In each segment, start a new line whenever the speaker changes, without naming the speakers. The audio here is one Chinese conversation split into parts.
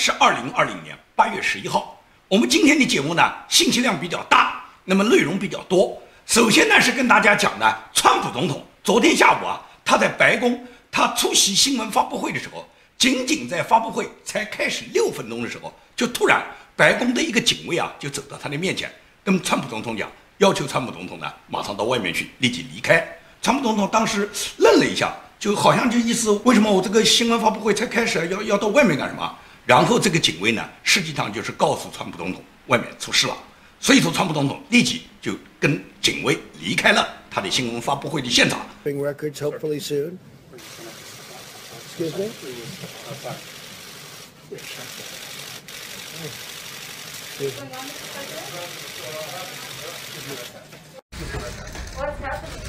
是2020年8月11号。我们今天的节目呢，信息量比较大，那么内容比较多。首先呢，是跟大家讲呢，川普总统昨天下午啊，他在白宫他出席新闻发布会的时候，仅仅在发布会才开始6分钟的时候，就突然白宫的一个警卫啊，就走到他的面前，跟川普总统讲，要求川普总统呢马上到外面去，立即离开。川普总统当时愣了一下，就好像就意思，为什么我这个新闻发布会才开始，要到外面干什么？然后这个警卫呢，实际上就是告诉川普总统外面出事了，所以说川普总统立即就跟警卫离开了他的新闻发布会的现场。
Records hopefully soon. Excuse me.
What's happening?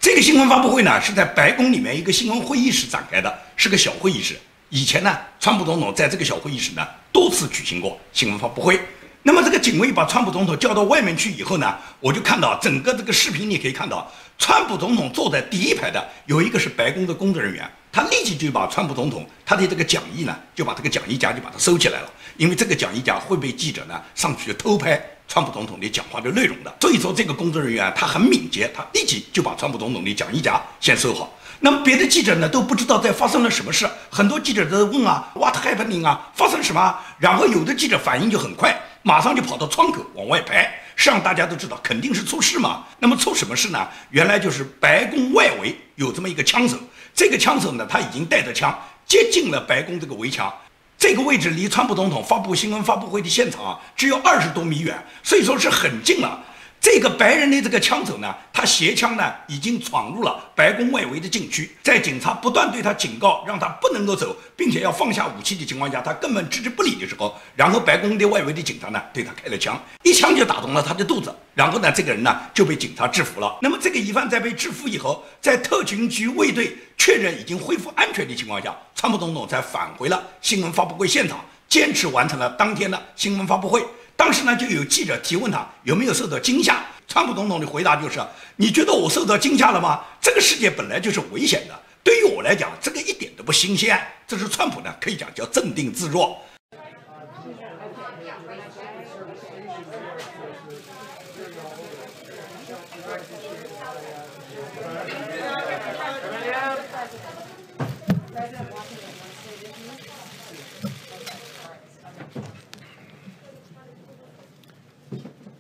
这个新闻发布会呢，是在白宫里面一个新闻会议室展开的，是个小会议室。以前呢，川普总统在这个小会议室呢多次举行过新闻发布会。那么这个警卫把川普总统叫到外面去以后呢，我就看到整个这个视频，你可以看到，川普总统坐在第一排的有一个是白宫的工作人员，他立即就把川普总统他的这个讲义呢，就把这个讲义夹就把它收起来了，因为这个讲义夹会被记者呢上去偷拍川普总统的讲话的内容的。所以说这个工作人员他很敏捷，他立即就把川普总统的讲义夹先收好。那么别的记者呢都不知道在发生了什么事，很多记者都问啊 ，What happening 啊，发生什么？然后有的记者反应就很快，马上就跑到窗口往外拍。实际上大家都知道肯定是出事嘛。那么出什么事呢？原来就是白宫外围有这么一个枪手，这个枪手呢他已经带着枪接近了白宫这个围墙。这个位置离川普总统发布新闻发布会的现场啊，只有20多米远，所以说是很近了。这个白人的这个枪手呢，他携枪呢已经闯入了白宫外围的禁区，在警察不断对他警告，让他不能够走，并且要放下武器的情况下，他根本置之不理的时候，然后白宫的外围的警察呢对他开了枪，一枪就打中了他的肚子，然后呢这个人呢就被警察制服了。那么这个疑犯在被制服以后，在特勤局卫队确认已经恢复安全的情况下，川普总统才返回了新闻发布会现场，坚持完成了当天的新闻发布会。当时呢，就有记者提问他有没有受到惊吓，川普总统的回答就是：你觉得我受到惊吓了吗？这个世界本来就是危险的，对于我来讲，这个一点都不新鲜。这是川普呢，可以讲叫镇定自若。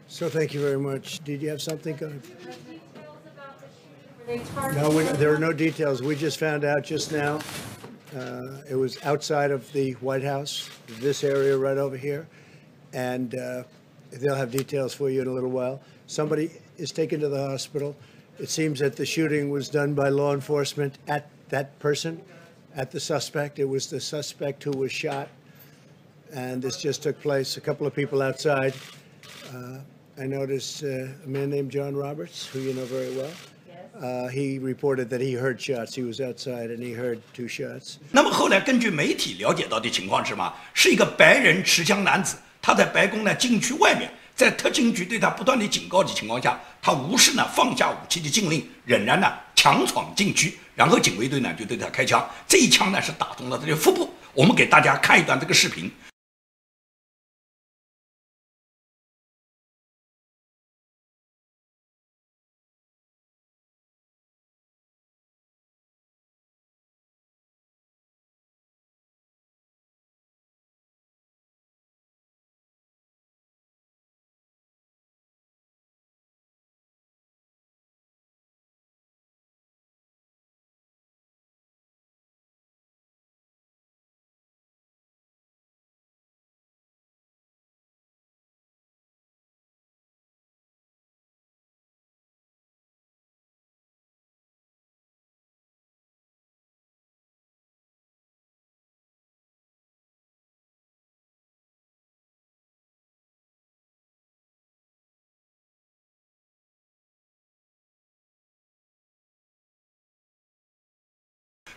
So thank you very much. Did you have something? Go ahead. No, there are no details. We just found out just now. It was outside of the White House, this area right over here. And they'll have details for you in a little while. Somebody is taken to the hospital. It seems that the shooting was done by law enforcement at that person, at the suspect. It was the suspect who was shot. And this just took place. A couple of people outside. I noticed a man named John Roberts, who you know very well. He reported that he heard shots. He was outside and he heard 2 shots.
那么后来根据媒体了解到的情况是什么？是一个白人持枪男子，他在白宫呢禁区外面，在特勤局对他不断的警告的情况下，他无视呢放下武器的禁令，仍然呢强闯禁区，然后警卫队呢就对他开枪，这一枪呢是打中了他的腹部。我们给大家看一段这个视频。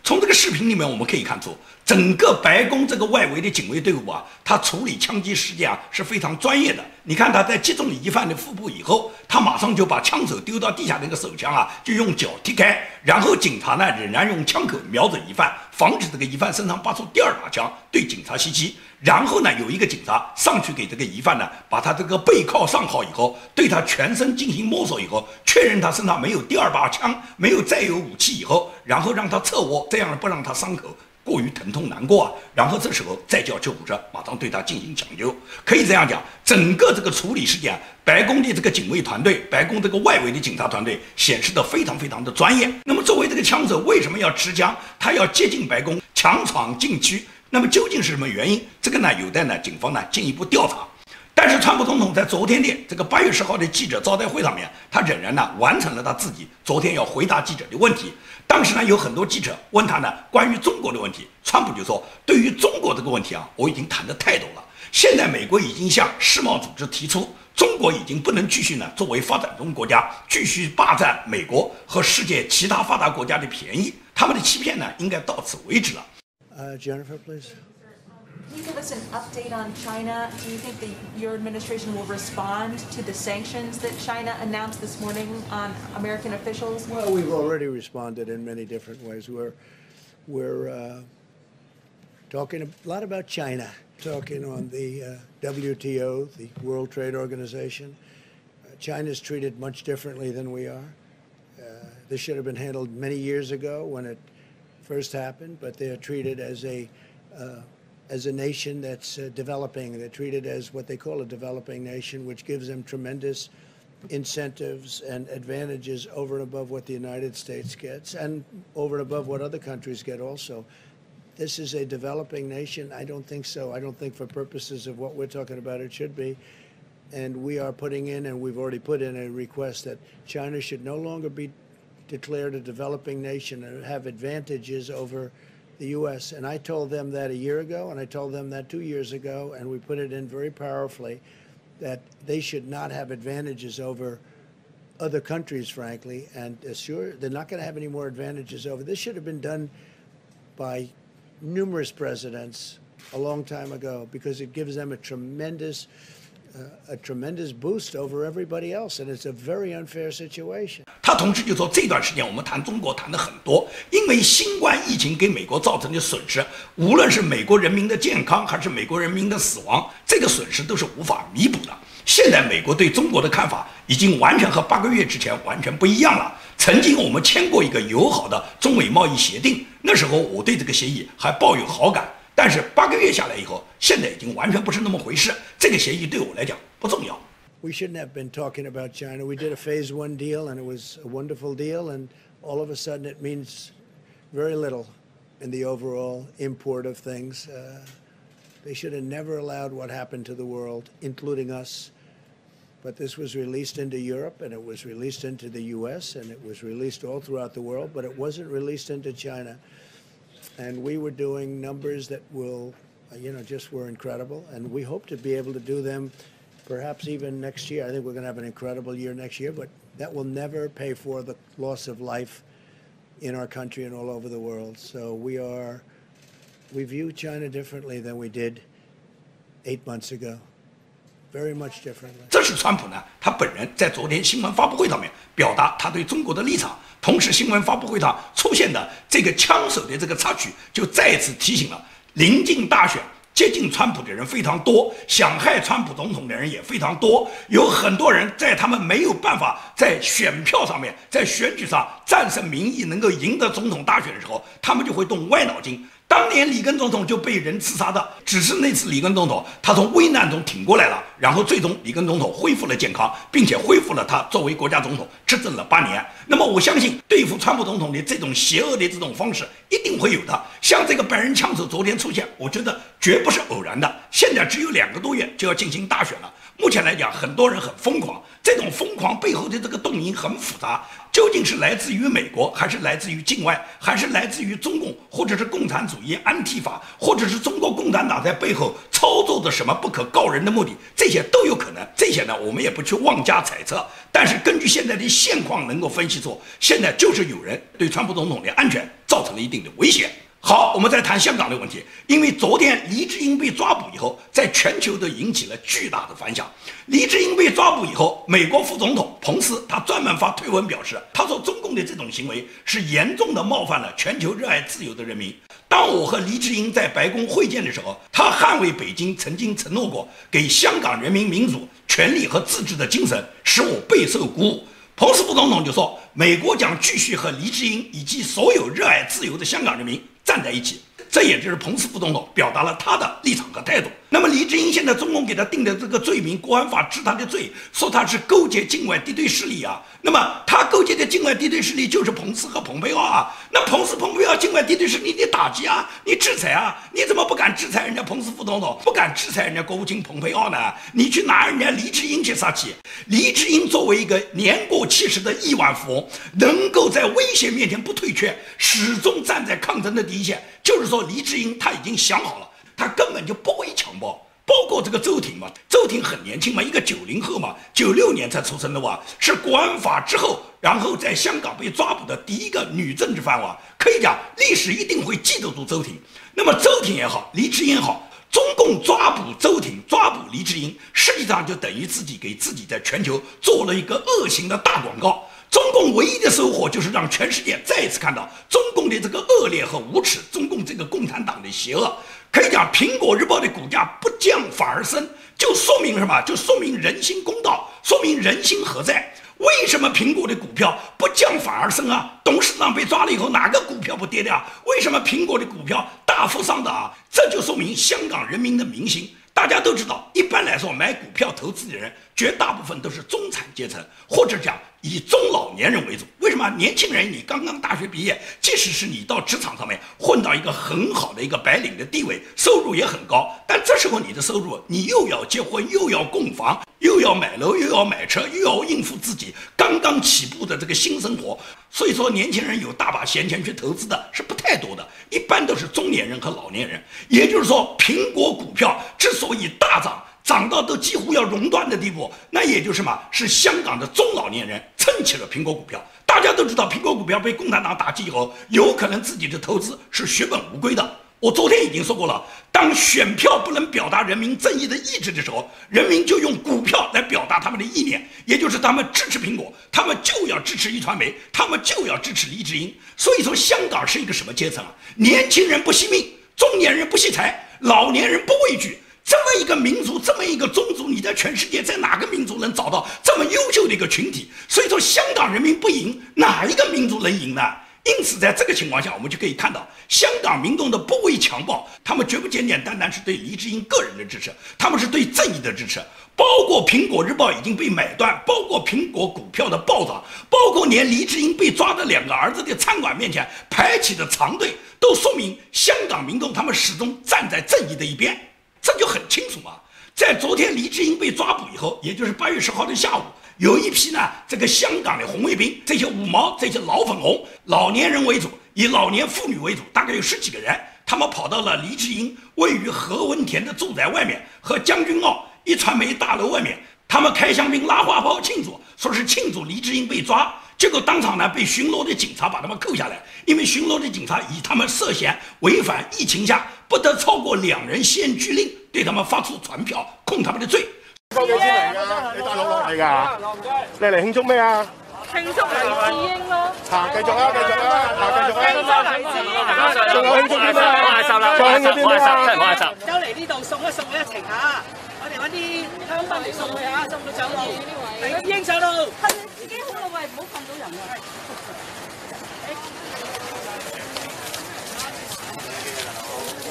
从这个视频里面我们可以看出，整个白宫这个外围的警卫队伍啊，他处理枪击事件啊是非常专业的。你看他在击中疑犯的腹部以后，他马上就把枪手丢到地下，那个手枪啊就用脚踢开，然后警察呢仍然用枪口瞄准疑犯，防止这个疑犯身上拔出第二把枪对警察袭击。然后呢，有一个警察上去给这个疑犯呢，把他这个背铐上好以后，对他全身进行摸索以后，确认他身上没有第二把枪，没有再有武器以后，然后让他侧卧，这样不让他伤口过于疼痛难过啊。然后这时候再叫救护车，马上对他进行抢救。可以这样讲，整个这个处理事件，白宫的这个警卫团队，白宫这个外围的警察团队显示得非常非常的专业。那么作为这个枪手，为什么要持枪？他要接近白宫，强闯禁区。那么究竟是什么原因？这个呢，有待呢警方呢进一步调查。但是川普总统在昨天的这个8月10号的记者招待会上面，他仍然呢完成了他自己昨天要回答记者的问题。当时呢有很多记者问他呢关于中国的问题，川普就说，对于中国这个问题啊，我已经谈得太多了。现在美国已经向世贸组织提出，中国已经不能继续呢作为发展中国家继续霸占美国和世界其他发达国家的便宜，他们的欺骗呢应该到此为止了。
Jennifer, please.
Can you give us an update on China? Do you think your administration will respond to the sanctions that China announced this morning on American officials?
Well, we've already responded in many different ways. We're talking a lot about China, talking on the WTO, the World Trade Organization. China's treated much differently than we are. This should have been handled many years ago when it first happened, but they're treated as a nation that's developing. They're treated as what they call a developing nation, which gives them tremendous incentives and advantages over and above what the United States gets and over and above what other countries get also. This is a developing nation? I don't think so. I don't think for purposes of what we're talking about it should be. And we are putting in, and we've already put in a request that China should no longer be declared a developing nation and have advantages over the U.S. And I told them that a year ago, and I told them that 2 years ago, and we put it in very powerfully, that they should not have advantages over other countries, frankly, and sure, they're not going to have any more advantages over. This should have been done by numerous presidents a long time ago because it gives them a tremendous boost over everybody else, and it's a very unfair situation.
他同时就说，这段时间我们谈中国谈的很多，因为新冠疫情给美国造成的损失，无论是美国人民的健康还是美国人民的死亡，这个损失都是无法弥补的。现在美国对中国的看法已经完全和8个月之前完全不一样了。曾经我们签过一个友好的中美贸易协定，那时候我对这个协议还抱有好感。但是8个月下来以后，现在已经完全不是那么回事。这个协议对我来讲不重要。
We shouldn't have been talking about China. We did a phase 1 deal, and it was a wonderful deal, and all of a sudden it means very little in the overall import of things. They should have never allowed what happened to the world, including us. But this was released into Europe, and it was released into the U.S., and it was released all throughout the world, but it wasn't released into China. And we were doing numbers that will, just were incredible. And we hope to be able to do them perhaps even next year. I think we're going to have an incredible year next year, but that will never pay for the loss of life in our country and all over the world. So we view China differently than we did 8 months ago. Very much differently.
这是川普呢，他本人在昨天新闻发布会上面表达他对中国的立场。同时，新闻发布会上出现的这个枪手的这个插曲，就再次提醒了临近大选，接近川普的人非常多，想害川普总统的人也非常多。有很多人在他们没有办法在选票上面，在选举上战胜民意，能够赢得总统大选的时候，他们就会动歪脑筋。当年里根总统就被人刺杀的，只是那次里根总统他从危难中挺过来了，然后最终里根总统恢复了健康，并且恢复了他作为国家总统执政了8年。那么我相信对付川普总统的这种邪恶的这种方式一定会有的。像这个白人枪手昨天出现，我觉得绝不是偶然的。现在只有2个多月就要进行大选了，目前来讲很多人很疯狂。这种疯狂背后的这个动因很复杂，究竟是来自于美国，还是来自于境外，还是来自于中共，或者是共产主义安提法，或者是中国共产党在背后操作的什么不可告人的目的，这些都有可能。这些呢，我们也不去妄加揣测。但是根据现在的现况，能够分析出，现在就是有人对川普总统的安全造成了一定的威胁。好，我们再谈香港的问题。因为昨天黎智英被抓捕以后，在全球都引起了巨大的反响。黎智英被抓捕以后，美国副总统彭斯他专门发推文表示，他说中共的这种行为是严重的冒犯了全球热爱自由的人民。当我和黎智英在白宫会见的时候，他捍卫北京曾经承诺过给香港人民民主、权利和自治的精神，使我备受鼓舞。彭斯副总统就说，美国将继续和黎智英以及所有热爱自由的香港人民站在一起。这也就是彭斯副总统表达了他的立场和态度。那么黎智英现在中共给他定的这个罪名，国安法治他的罪，说他是勾结境外敌对势力啊。那么他勾结的境外敌对势力就是彭斯和蓬佩奥啊。那彭斯、蓬佩奥境外敌对势力，你打击啊，你制裁啊，你怎么不敢制裁人家彭斯副总统，不敢制裁人家国务卿蓬佩奥呢？你去拿人家黎智英去撒气。黎智英作为一个年过70的亿万富翁，能够在威胁面前不退却，始终站在抗争的第一线，就是说黎智英他已经想好了，他根本就不会强暴。包括这个周庭嘛，周庭很年轻嘛，一个90后嘛，96年才出生的哇，是国安法之后，然后在香港被抓捕的第一个女政治犯哇，可以讲历史一定会记得住周庭。那么周庭也好，黎智英也好，中共抓捕周庭、抓捕黎智英，实际上就等于自己给自己在全球做了一个恶行的大广告。中共唯一的收获就是让全世界再一次看到中共的这个恶劣和无耻，中共这个共产党的邪恶。可以讲，苹果日报的股价不降反而升，就说明什么？就说明人心公道，说明人心何在。为什么苹果的股票不降反而升啊？董事长被抓了以后，哪个股票不跌的啊？为什么苹果的股票大幅上涨啊？这就说明香港人民的民心。大家都知道，一般来说买股票投资的人，绝大部分都是中产阶层，或者讲以中老年人为主。为什么？年轻人你刚刚大学毕业，即使是你到职场上面混到一个很好的一个白领的地位，收入也很高，但这时候你的收入，你又要结婚，又要供房，又要买楼，又要买车，又要应付自己刚刚起步的这个新生活。所以说，年轻人有大把闲钱去投资的是不太多的，一般都是中年人和老年人。也就是说，苹果股票之所以大涨，涨到都几乎要熔断的地步，那也就是什么？是香港的中老年人撑起了苹果股票。大家都知道，苹果股票被共产党打击以后，有可能自己的投资是血本无归的。我昨天已经说过了，当选票不能表达人民正义的意志的时候，人民就用股票来表达他们的意念，也就是他们支持苹果，他们就要支持壹传媒，他们就要支持黎智英。所以说，香港是一个什么阶层啊？年轻人不惜命，中年人不惜财，老年人不畏惧。这么一个民族，这么一个种族，你在全世界在哪个民族能找到这么优秀的一个群体？所以说，香港人民不赢，哪一个民族能赢呢？因此，在这个情况下，我们就可以看到，香港民众的不畏强暴，他们绝不简简单单是对黎智英个人的支持，他们是对正义的支持。包括苹果日报已经被买断，包括苹果股票的暴涨，包括连黎智英被抓的2个儿子的餐馆面前排起的长队，都说明香港民众他们始终站在正义的一边。这就很清楚嘛。在昨天黎智英被抓捕以后，也就是8月10号的下午，有一批呢这个香港的红卫兵，这些五毛，这些老粉红，老年人为主，以老年妇女为主，大概有10几个人，他们跑到了黎智英位于何文田的住宅外面和将军澳壹传媒大楼外面，他们开香槟拉花炮庆祝，说是庆祝黎智英被抓。结果当场呢被巡逻的警察把他们扣下来，因为巡逻的警察以他们涉嫌违反疫情下不得超過2人限聚令，對他們發出傳票控他們的罪。
收幾錢嚟㗎？你大陸落嚟㗎？你嚟慶祝咩啊？
慶祝黎智英咯！
繼續啊，繼續啊，繼續啊！
慶祝黎智英，
仲有慶祝啲咩啊？再慶祝啲咩啊？
走嚟呢度送一程嚇，我哋揾啲香檳嚟送佢嚇，送到酒樓。黎智英上路，係自己好啦喂，唔好碰到人啊！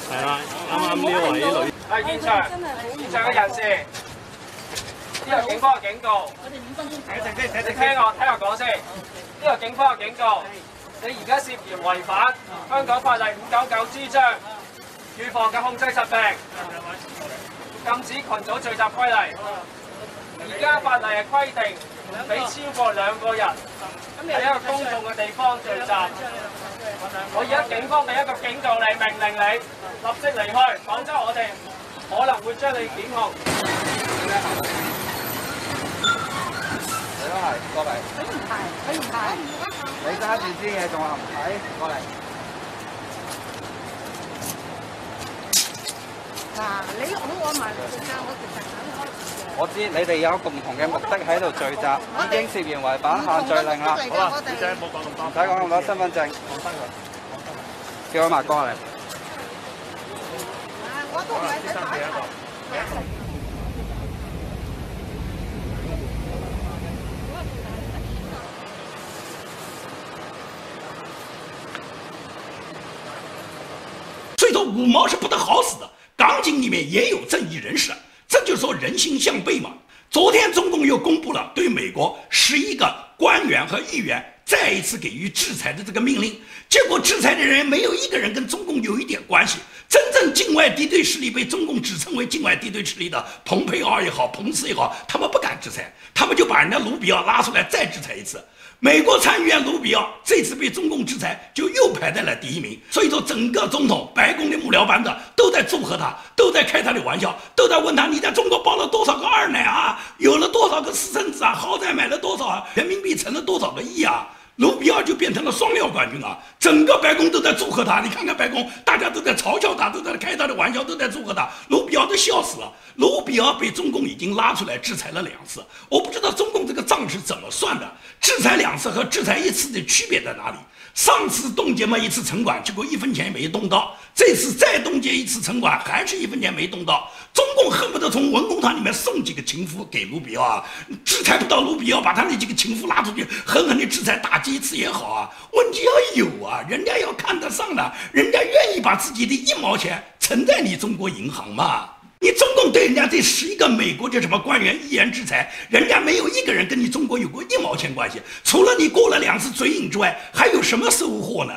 係啦，啱呢位女。
係現場嘅人士，呢個警方嘅警告。我哋5分鐘。你聽我講先。呢個警方嘅警告，你而家涉嫌違反香港法例599G章預防及控制疾病禁止群組聚集規例。而家法例係規定唔俾超過2個人喺一個公眾嘅地方聚集。我而家警方俾一個警告你，命令你立即離開，否則我哋可能會將你檢控。
你都係過嚟。佢唔係。你揸住支嘢仲話唔睇？過嚟。嗱，你我問你㗎，我其實想開。我知你哋有共同嘅目的喺度聚集，已經涉嫌違反限聚令啦。好啦，小姐唔好講咁多，唔使講咁多，身份證放低佢，叫佢埋過嚟。我同你睇打一個。
所以说五毛是不得好死的，港警里面也有正义人士，这就是说人心向背嘛。昨天中共又公布了对美国11个官员和议员再一次给予制裁的这个命令，结果制裁的人没有一个人跟中共有一点关系。真正境外敌对势力被中共指称为境外敌对势力的蓬佩奥也好，彭斯也好，他们不敢制裁，他们就把人家卢比奥拉出来再制裁一次。美国参议员卢比奥这次被中共制裁，就又排在了第1名。所以说，整个总统白宫的幕僚班子都在祝贺他，都在开他的玩笑，都在问他：你在中国包了多少个二奶啊？有了多少个私生子啊？豪宅买了多少啊？人民币成了多少个亿啊？卢比奥就变成了双料冠军啊！整个白宫都在祝贺他，你看看白宫，大家都在嘲笑他，都在开他的玩笑，都在祝贺他。卢比奥都笑死了。卢比奥被中共已经拉出来制裁了2次，我不知道中共这个账是怎么算的。制裁2次和制裁1次的区别在哪里？上次冻结嘛1次城管，结果1分钱也没动到，这次再冻结1次城管，还是1分钱没动到。中共恨不得从文工团里面送几个情妇给卢比奥啊，制裁不到卢比奥，把他那几个情妇拉出去，狠狠的制裁打击1次也好啊。问题要有啊，人家要看得上的，人家愿意把自己的1毛钱存在你中国银行嘛。你中共对人家这11个美国这什么官员议员制裁，人家没有一个人跟你中国有过1毛钱关系，除了你过了2次嘴瘾之外，还有什么收获呢？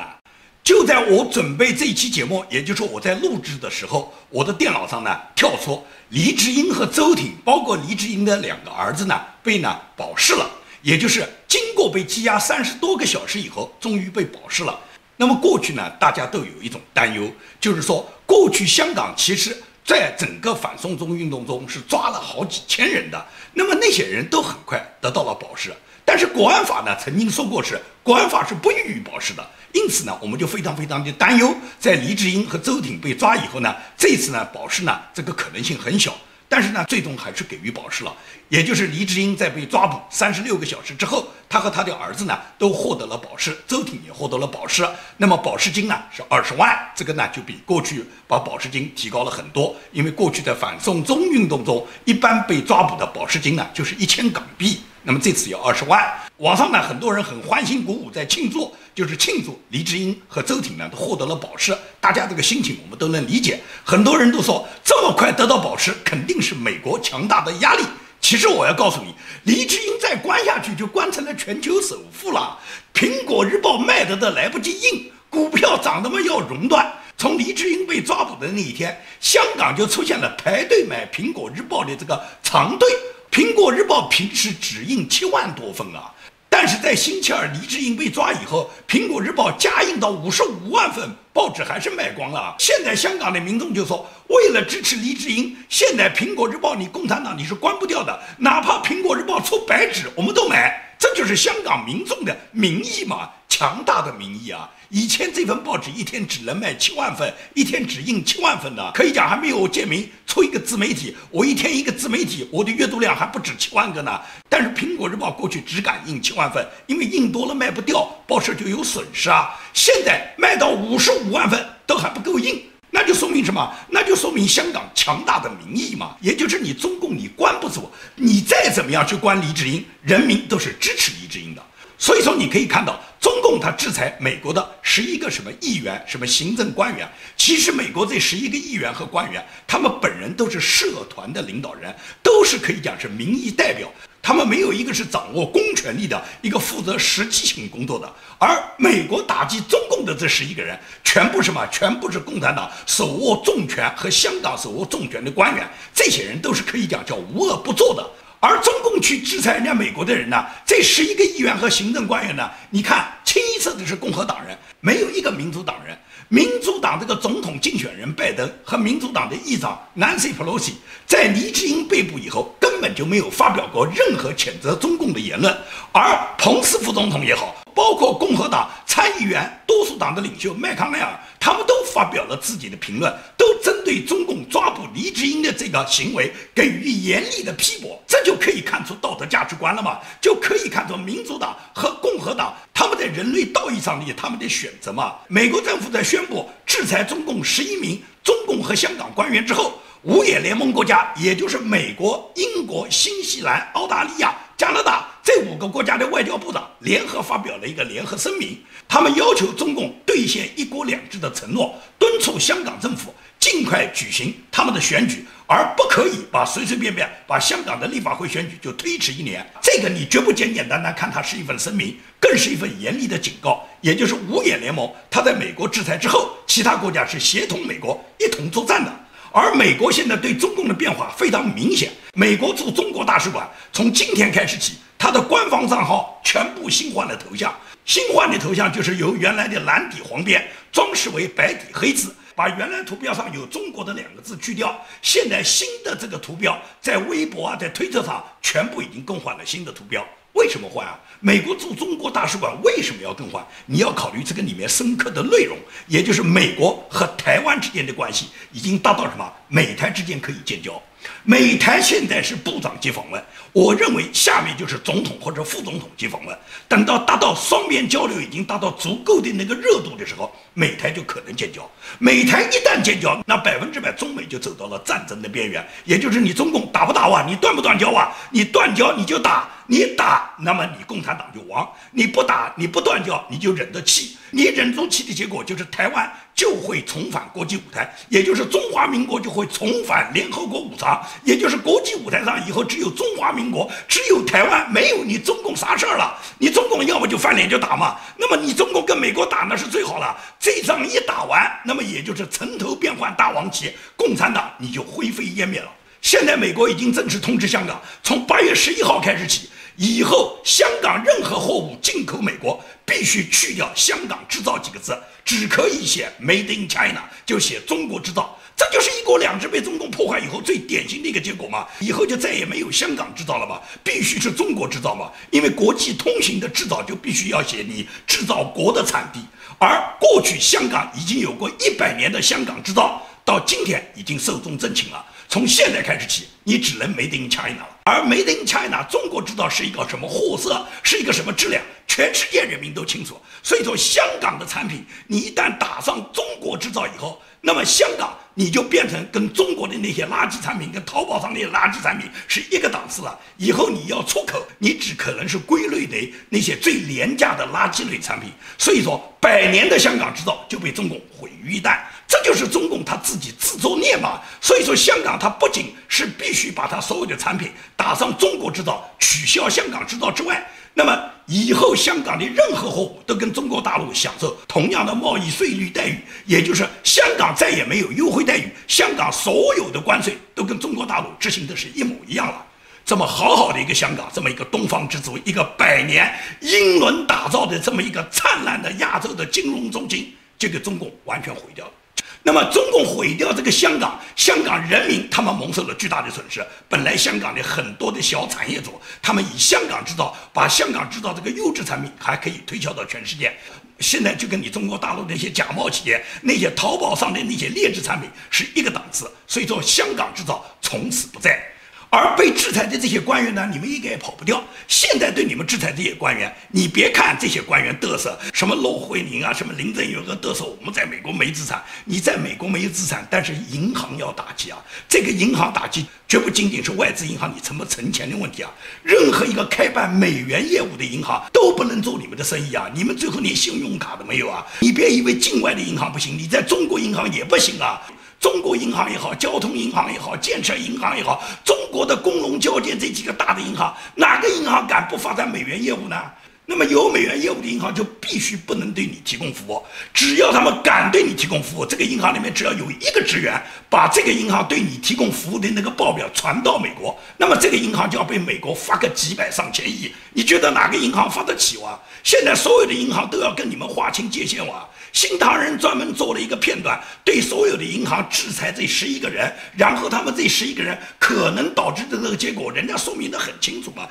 就在我准备这一期节目，也就是说我在录制的时候，我的电脑上呢跳出黎智英和周挺，包括黎智英的2个儿子呢被保释了，也就是经过被羁押30多个小时以后，终于被保释了。那么过去呢，大家都有一种担忧，就是说过去香港其实在整个反送中运动中是抓了好几千人的，那么那些人都很快得到了保释。但是国安法呢曾经说过国安法是不予以保释的，因此呢我们就非常的担忧，在黎智英和周挺被抓以后呢，这次呢保释呢这个可能性很小。但是呢，最终还是给予保释了，也就是黎智英在被抓捕36个小时之后，他和他的儿子呢都获得了保释，周挺也获得了保释。那么保释金呢是20万，这个呢就比过去把保释金提高了很多，因为过去在反送中运动中，一般被抓捕的保释金呢就是1000港币，那么这次要20万。网上呢很多人很欢欣鼓舞，在庆祝，就是庆祝黎智英和周挺呢都获得了保释，大家这个心情我们都能理解。很多人都说这么快得到保释，肯定是美国强大的压力。其实我要告诉你，黎智英再关下去就关成了全球首富了。苹果日报卖得来不及印，股票涨得嘛要熔断。从黎智英被抓捕的那一天，香港就出现了排队买苹果日报的这个长队。苹果日报平时只印7万多份啊，但是在星期二黎智英被抓以后，苹果日报加印到55万份，报纸还是卖光了。现在香港的民众就说，为了支持黎智英，现在苹果日报你共产党你是关不掉的，哪怕苹果日报出白纸我们都买。这就是香港民众的民意嘛，强大的民意啊！以前这份报纸一天只能卖7万份，一天只印7万份的，可以讲还没有建明出一个自媒体，我一天一个自媒体，我的阅读量还不止7万个呢。但是苹果日报过去只敢印7万份，因为印多了卖不掉，报社就有损失啊。现在卖到55万份都还不够印。那就说明什么？那就说明香港强大的民意嘛，也就是你中共你关不住，你再怎么样去关黎智英，人民都是支持黎智英的。所以说你可以看到，中共他制裁美国的11个什么议员、什么行政官员，其实美国这11个议员和官员，他们本人都是社团的领导人，都是可以讲是民意代表。他们没有一个是掌握公权力的，一个负责实际性工作的。而美国打击中共的这11个人，全部什么？全部是共产党手握重权和香港手握重权的官员，这些人都是可以讲叫无恶不作的。而中共去制裁人家美国的人呢，这11个议员和行政官员呢，你看清一色的是共和党人，没有一个民主党人。民主党这个总统竞选人拜登和民主党的议长 Nancy Pelosi 在黎智英被捕以后，根本就没有发表过任何谴责中共的言论。而彭斯副总统也好，包括共和党参议员多数党的领袖麦康奈尔，他们都发表了自己的评论，都针对中共抓捕黎智英的这个行为给予严厉的批驳。这就可以看出道德价值观了嘛，就可以看出民主党和共和党他们在人类道义上的他们的选择嘛。美国政府在宣布制裁中共11名中共和香港官员之后，五眼联盟国家，也就是美国、英国、新西兰、澳大利亚、加拿大这5个国家的外交部长联合发表了一个联合声明，他们要求中共兑现1国2制的承诺，敦促香港政府尽快举行他们的选举，而不可以随随便便把香港的立法会选举就推迟1年。这个你绝不简简单单看它是一份声明，更是一份严厉的警告。也就是五眼联盟，它在美国制裁之后，其他国家是协同美国一同作战的。而美国现在对中共的变化非常明显，美国驻中国大使馆从今天开始起，它的官方账号全部新换了头像，新换的头像就是由原来的蓝底黄边装饰为白底黑字，把原来图标上有中国的2个字去掉。现在新的这个图标在微博啊，在推特上全部已经更换了新的图标。为什么换啊？美国驻中国大使馆为什么要更换？你要考虑这个里面深刻的内容，也就是美国和台湾之间的关系已经达到什么？美台之间可以建交。美台现在是部长级访问，我认为下面就是总统或者副总统级访问。等到达到双边交流已经达到足够的那个热度的时候，美台就可能建交。美台一旦建交，那100%中美就走到了战争的边缘，也就是你中共打不打哇？你断不断交啊？你断交你就打，你打那么你共产党就亡；你不打你不断交你就忍得气。你忍住气的结果就是台湾就会重返国际舞台，也就是中华民国就会重返联合国舞场，也就是国际舞台上以后只有中华民国，只有台湾，没有你中共啥事儿了。你中共要么就翻脸就打嘛，那么你中共跟美国打那是最好了。这仗一打完，那么也就是城头变换大王旗，共产党你就灰飞烟灭了。现在美国已经正式通知香港，从8月11号开始起，以后香港任何货物进口美国必须去掉香港制造几个字，只可以写 Made in China， 就写中国制造。这就是1国2制被中共破坏以后最典型的一个结果嘛。以后就再也没有香港制造了嘛，必须是中国制造嘛。因为国际通行的制造就必须要写你制造国的产地，而过去香港已经有过100年的香港制造，到今天已经寿终正寝了。从现在开始起，你只能 Made in China 了。而 Made in China 中国制造是一个什么货色，是一个什么质量，全世界人民都清楚。所以说香港的产品你一旦打上中国制造以后，那么香港你就变成跟中国的那些垃圾产品跟淘宝上那些垃圾产品是一个档次了。以后你要出口，你只可能是归类的那些最廉价的垃圾类产品。所以说100年的香港制造就被中共毁于一旦，这就是中共他自己自作孽嘛。所以说香港它不仅是必须把它所有的产品打上中国制造，取消香港制造之外，那么以后香港的任何货物都跟中国大陆享受同样的贸易税率待遇，也就是香港再也没有优惠待遇，香港所有的关税都跟中国大陆执行的是一模一样了。这么好好的一个香港，这么一个东方之珠，一个100年英伦打造的这么一个灿烂的亚洲的金融中心，就给中共完全毁掉了。那么中共毁掉这个香港，香港人民他们蒙受了巨大的损失。本来香港的很多的小产业主，他们以香港制造，把香港制造这个优质产品还可以推销到全世界。现在就跟你中国大陆那些假冒企业，那些淘宝上的那些劣质产品是一个档次。所以说香港制造从此不在。而被制裁的这些官员呢，你们应该也跑不掉。现在对你们制裁这些官员，你别看这些官员嘚瑟，什么骆惠宁啊，什么林郑月娥嘚瑟，我们在美国没资产，你在美国没有资产，但是银行要打击啊。这个银行打击绝不仅仅是外资银行你存不存钱的问题啊，任何一个开办美元业务的银行都不能做你们的生意啊，你们最后连信用卡都没有啊。你别以为境外的银行不行，你在中国银行也不行啊。中国银行也好，交通银行也好，建设银行也好，中国的工农交建这几个大的银行，哪个银行敢不发展美元业务呢？那么有美元业务的银行就必须不能对你提供服务。只要他们敢对你提供服务，这个银行里面只要有一个职员把这个银行对你提供服务的那个报表传到美国，那么这个银行就要被美国罚个几百上千亿。你觉得哪个银行发得起哇？现在所有的银行都要跟你们划清界限哇！新唐人专门做了一个片段，对所有的银行制裁这11个人，然后他们这11个人可能导致的这个结果，人家说明得很清楚嘛。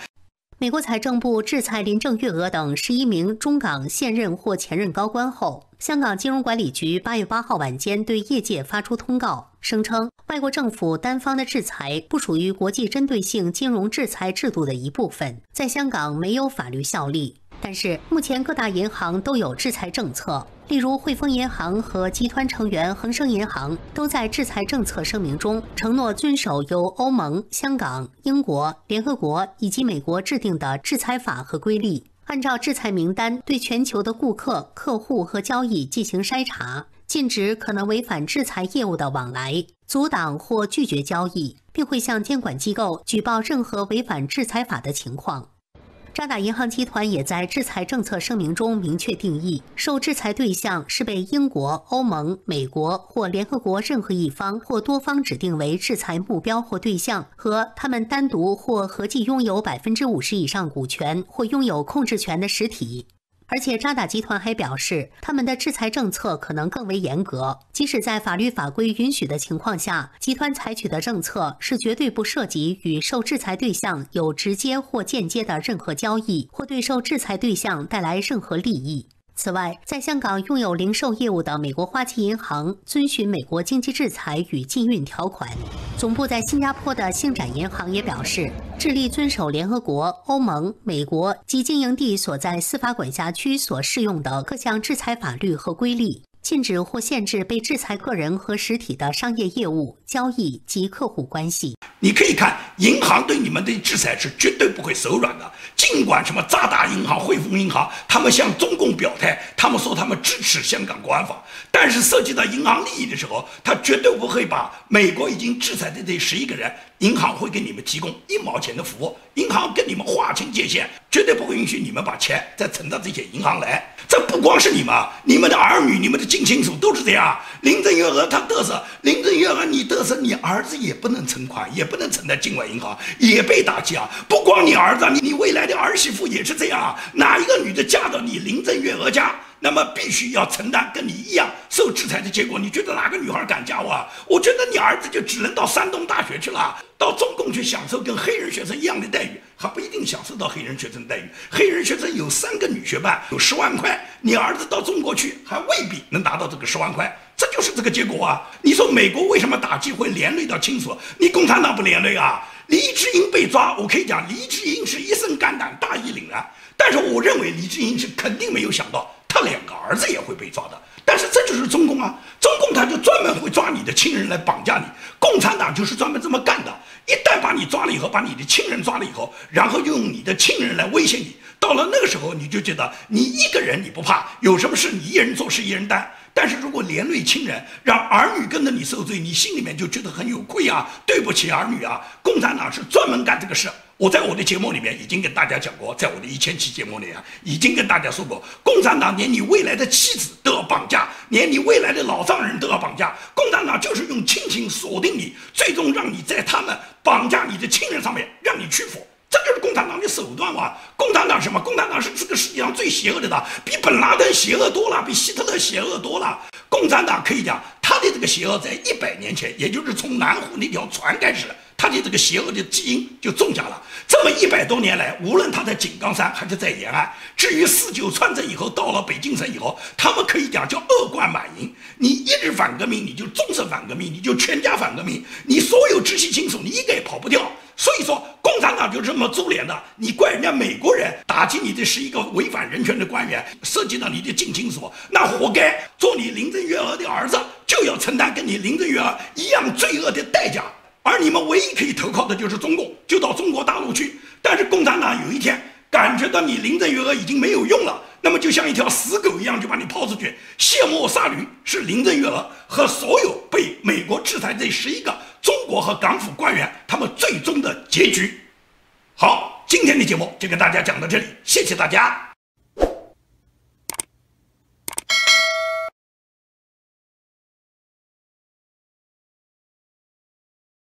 美国财政部制裁林郑月娥等11名中港现任或前任高官后，香港金融管理局8月8号晚间对业界发出通告，声称外国政府单方的制裁不属于国际针对性金融制裁制度的一部分，在香港没有法律效力。但是目前各大银行都有制裁政策，例如汇丰银行和集团成员恒生银行都在制裁政策声明中承诺遵守由欧盟、香港、英国、联合国以及美国制定的制裁法和规例，按照制裁名单对全球的顾客、客户和交易进行筛查，禁止可能违反制裁业务的往来，阻挡或拒绝交易，并会向监管机构举报任何违反制裁法的情况。渣打银行集团也在制裁政策声明中明确定义，受制裁对象是被英国、欧盟、美国或联合国任何一方或多方指定为制裁目标或对象，和他们单独或合计拥有50%以上股权或拥有控制权的实体。而且渣打集团还表示，他们的制裁政策可能更为严格，即使在法律法规允许的情况下，集团采取的政策是绝对不涉及与受制裁对象有直接或间接的任何交易，或对受制裁对象带来任何利益。此外，在香港拥有零售业务的美国花旗银行遵循美国经济制裁与禁运条款。总部在新加坡的星展银行也表示，致力遵守联合国、欧盟、美国及经营地所在司法管辖区所适用的各项制裁法律和规例，禁止或限制被制裁个人和实体的商业业务、交易及客户关系。
你可以看，银行对你们的制裁是绝对不会手软的。尽管什么渣打银行、汇丰银行，他们向中共表态，他们说他们支持香港国安法，但是涉及到银行利益的时候，他绝对不会把美国已经制裁的这11个人，银行会给你们提供1毛钱的服务，银行跟你们划清界限，绝对不会允许你们把钱再存到这些银行来。这不光是你们，你们的儿女、你们的近亲属都是这样。林郑月娥她嘚瑟，林郑月娥你嘚瑟，你儿子也不能存款，也不能存在境外银行，也被打击啊！不光你儿子，你未来的儿媳妇也是这样啊！哪一个女的嫁到你林郑月娥家，那么必须要承担跟你一样受制裁的结果。你觉得哪个女孩敢嫁我啊？我觉得你儿子就只能到山东大学去了，到中共去享受跟黑人学生一样的待遇，还不一定享受到黑人学生待遇。黑人学生有3个女学伴，有10万块，你儿子到中国去还未必能拿到这个10万块。这就是这个结果啊！你说美国为什么打击会连累到亲属？你共产党不连累啊？黎智英被抓，我可以讲黎智英是一身肝胆大义凛然，但是我认为黎智英是肯定没有想到他2个儿子也会被抓的。但是这就是中共啊，中共他就专门会抓你的亲人来绑架你，共产党就是专门这么干的。一旦把你抓了以后，把你的亲人抓了以后，然后就用你的亲人来威胁你，到了那个时候你就觉得你一个人你不怕，有什么事你一人做事一人担。但是如果连累亲人，让儿女跟着你受罪，你心里面就觉得很有愧啊，对不起儿女啊。共产党是专门干这个事。我在我的节目里面已经跟大家讲过，在我的1000期节目里啊，已经跟大家说过，共产党连你未来的妻子都要绑架，连你未来的老丈人都要绑架。共产党就是用亲情锁定你，最终让你在他们绑架你的亲人上面让你屈服。这就是共产党的手段啊！共产党什么？共产党是这个世界上最邪恶的，比本拉登邪恶多了，比希特勒邪恶多了。共产党可以讲，他的这个邪恶在100年前，也就是从南湖那条船开始，他的这个邪恶的基因就种下了。这么100多年来，无论他在井冈山还是在延安，至于49川镇以后到了北京城以后，他们可以讲叫恶贯满盈。你一日反革命，你就终身反革命，你就全家反革命，你所有直系亲属你一个也跑不掉。所以说，共产党就这么株连的。你怪人家美国人打击你的是一个违反人权的官员，涉及到你的近亲属，那活该。做你林郑月娥的儿子，就要承担跟你林郑月娥一样罪恶的代价。而你们唯一可以投靠的就是中共，就到中国大陆去。但是共产党有一天感觉到你林郑月娥已经没有用了，那么就像一条死狗一样就把你抛出去，卸磨杀驴。是林郑月娥和所有被美国制裁这11个中国和港府官员他们最终的结局。好，今天的节目就跟大家讲到这里，谢谢大家。